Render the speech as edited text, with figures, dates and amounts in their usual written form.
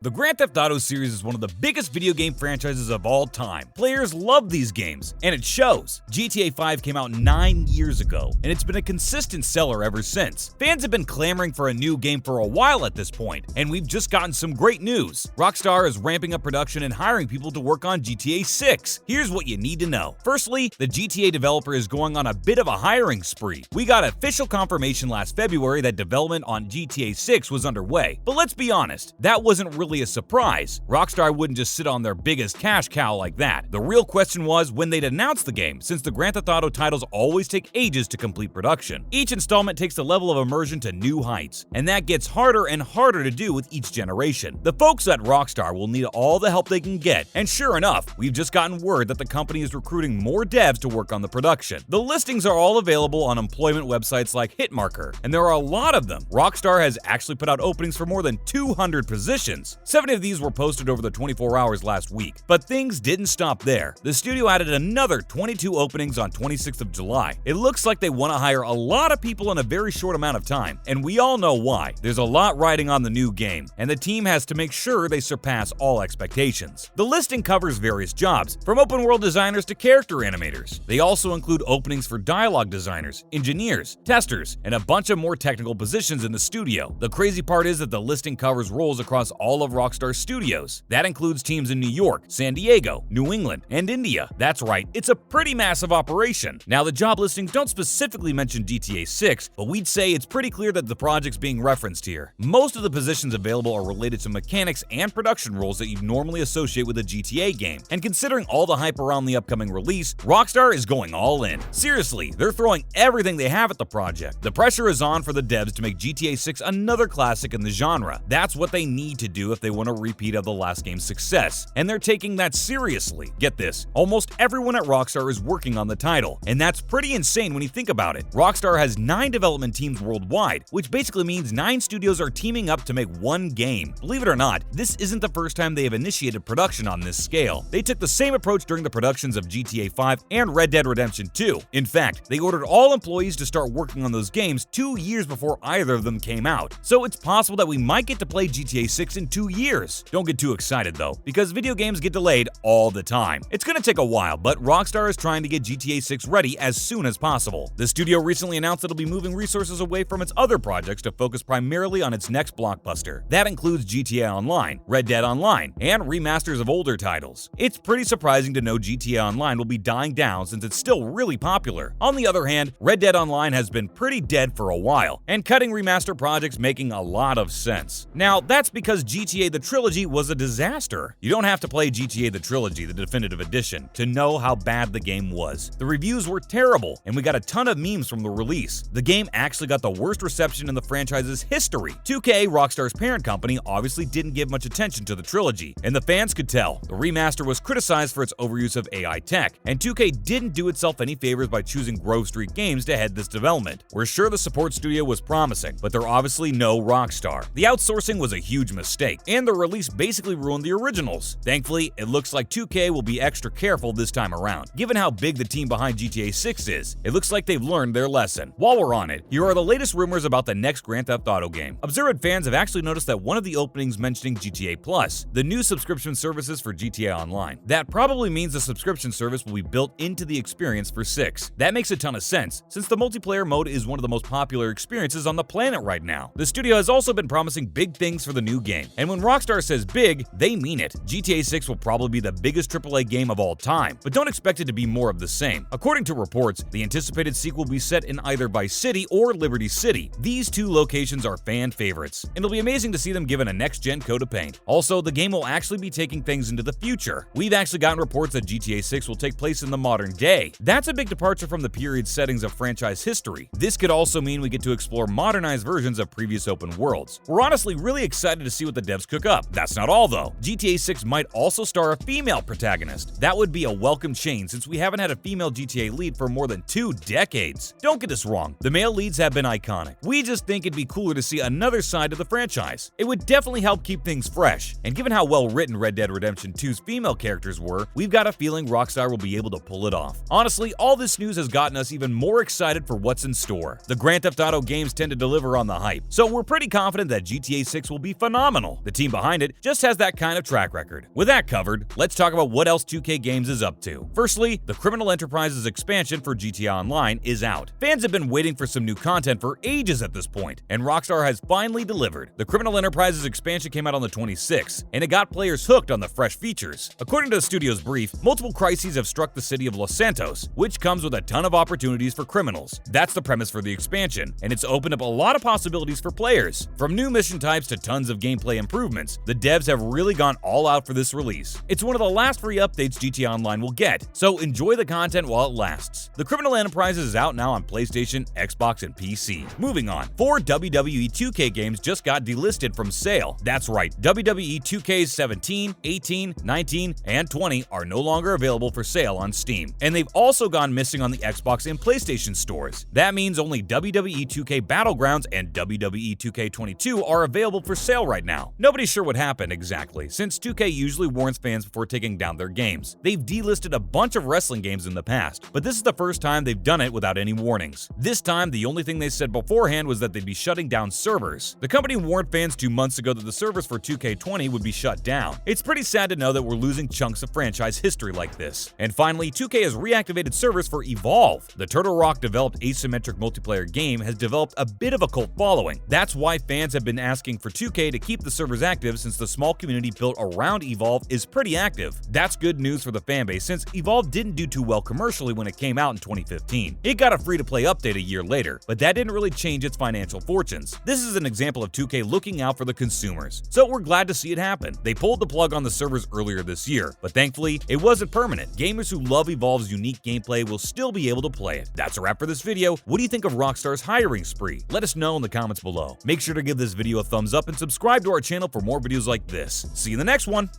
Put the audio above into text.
The Grand Theft Auto series is one of the biggest video game franchises of all time. Players love these games, and it shows. GTA 5 came out 9 years ago, and it's been a consistent seller ever since. Fans have been clamoring for a new game for a while at this point, and we've just gotten some great news. Rockstar is ramping up production and hiring people to work on GTA 6. Here's what you need to know. Firstly, the GTA developer is going on a bit of a hiring spree. We got official confirmation last February that development on GTA 6 was underway. But let's be honest, that wasn't really a surprise. Rockstar wouldn't just sit on their biggest cash cow like that. The real question was when they'd announce the game, since the Grand Theft Auto titles always take ages to complete production. Each installment takes the level of immersion to new heights, and that gets harder and harder to do with each generation. The folks at Rockstar will need all the help they can get, and sure enough, we've just gotten word that the company is recruiting more devs to work on the production. The listings are all available on employment websites like Hitmarker, and there are a lot of them. Rockstar has actually put out openings for more than 200 positions. 70 of these were posted over the 24 hours last week. But things didn't stop there. The studio added another 22 openings on 26th of July. It looks like they want to hire a lot of people in a very short amount of time, and we all know why. There's a lot riding on the new game, and the team has to make sure they surpass all expectations. The listing covers various jobs, from open world designers to character animators. They also include openings for dialogue designers, engineers, testers, and a bunch of more technical positions in the studio. The crazy part is that the listing covers roles across all of Rockstar Studios. That includes teams in New York, San Diego, New England, and India. That's right, it's a pretty massive operation. Now, the job listings don't specifically mention GTA 6, but we'd say it's pretty clear that the project's being referenced here. Most of the positions available are related to mechanics and production roles that you'd normally associate with a GTA game. And considering all the hype around the upcoming release, Rockstar is going all in. Seriously, they're throwing everything they have at the project. The pressure is on for the devs to make GTA 6 another classic in the genre. That's what they need to do if they want a repeat of the last game's success, and they're taking that seriously. Get this, almost everyone at Rockstar is working on the title, and that's pretty insane when you think about it. Rockstar has 9 development teams worldwide, which basically means 9 studios are teaming up to make one game. Believe it or not, this isn't the first time they have initiated production on this scale. They took the same approach during the productions of GTA 5 and Red Dead Redemption 2. In fact, they ordered all employees to start working on those games 2 years before either of them came out. So it's possible that we might get to play GTA 6 in 2 years. Don't get too excited though, because video games get delayed all the time. It's gonna take a while, but Rockstar is trying to get GTA 6 ready as soon as possible. The studio recently announced it'll be moving resources away from its other projects to focus primarily on its next blockbuster. That includes GTA Online, Red Dead Online, and remasters of older titles. It's pretty surprising to know GTA Online will be dying down since it's still really popular. On the other hand, Red Dead Online has been pretty dead for a while, and cutting remaster projects making a lot of sense. Now, that's because GTA the Trilogy was a disaster. You don't have to play GTA the Trilogy, the definitive edition, to know how bad the game was. The reviews were terrible, and we got a ton of memes from the release. The game actually got the worst reception in the franchise's history. 2K, Rockstar's parent company, obviously didn't give much attention to the trilogy, and the fans could tell. The remaster was criticized for its overuse of AI tech, and 2K didn't do itself any favors by choosing Grove Street Games to head this development. We're sure the support studio was promising, but they're obviously no Rockstar. The outsourcing was a huge mistake, and the release basically ruined the originals. Thankfully, it looks like 2K will be extra careful this time around. Given how big the team behind GTA 6 is, it looks like they've learned their lesson. While we're on it, here are the latest rumors about the next Grand Theft Auto game. Observant fans have actually noticed that one of the openings mentioning GTA Plus, the new subscription services for GTA Online. That probably means the subscription service will be built into the experience for 6. That makes a ton of sense, since the multiplayer mode is one of the most popular experiences on the planet right now. The studio has also been promising big things for the new game, and when Rockstar says big, they mean it. GTA 6 will probably be the biggest AAA game of all time, but don't expect it to be more of the same. According to reports, the anticipated sequel will be set in either Vice City or Liberty City. These two locations are fan favorites, and it'll be amazing to see them given a next-gen coat of paint. Also, the game will actually be taking things into the future. We've actually gotten reports that GTA 6 will take place in the modern day. That's a big departure from the period settings of franchise history. This could also mean we get to explore modernized versions of previous open worlds. We're honestly really excited to see what the devs cook up. That's not all though. GTA 6 might also star a female protagonist. That would be a welcome change since we haven't had a female GTA lead for more than 2 decades. Don't get us wrong, the male leads have been iconic. We just think it'd be cooler to see another side to the franchise. It would definitely help keep things fresh, and given how well written Red Dead Redemption 2's female characters were, we've got a feeling Rockstar will be able to pull it off. Honestly, all this news has gotten us even more excited for what's in store. The Grand Theft Auto games tend to deliver on the hype, so we're pretty confident that GTA 6 will be phenomenal. The team behind it just has that kind of track record. With that covered, let's talk about what else 2K Games is up to. Firstly, the Criminal Enterprises expansion for GTA Online is out. Fans have been waiting for some new content for ages at this point, and Rockstar has finally delivered. The Criminal Enterprises expansion came out on the 26th, and it got players hooked on the fresh features. According to the studio's brief, multiple crises have struck the city of Los Santos, which comes with a ton of opportunities for criminals. That's the premise for the expansion, and it's opened up a lot of possibilities for players. From new mission types to tons of gameplay improvements, the devs have really gone all out for this release. It's one of the last free updates GTA Online will get, so enjoy the content while it lasts. The Criminal Enterprises is out now on PlayStation, Xbox, and PC. Moving on, 4 WWE 2K games just got delisted from sale. That's right, WWE 2Ks 17, 18, 19, and 20 are no longer available for sale on Steam, and they've also gone missing on the Xbox and PlayStation stores. That means only WWE 2K Battlegrounds and WWE 2K22 are available for sale right now. Nobody's sure what happened exactly, since 2K usually warns fans before taking down their games. They've delisted a bunch of wrestling games in the past, but this is the first time they've done it without any warnings. This time, the only thing they said beforehand was that they'd be shutting down servers. The company warned fans 2 months ago that the servers for 2K20 would be shut down. It's pretty sad to know that we're losing chunks of franchise history like this. And finally, 2K has reactivated servers for Evolve. The Turtle Rock developed asymmetric multiplayer game has developed a bit of a cult following. That's why fans have been asking for 2K to keep the servers active, since the small community built around Evolve is pretty active. That's good news for the fanbase, since Evolve didn't do too well commercially when it came out in 2015. It got a free-to-play update a year later, but that didn't really change its financial fortunes. This is an example of 2K looking out for the consumers, so we're glad to see it happen. They pulled the plug on the servers earlier this year, but thankfully, it wasn't permanent. Gamers who love Evolve's unique gameplay will still be able to play it. That's a wrap for this video. What do you think of Rockstar's hiring spree? Let us know in the comments below. Make sure to give this video a thumbs up and subscribe to our channel for more videos like this. See you in the next one!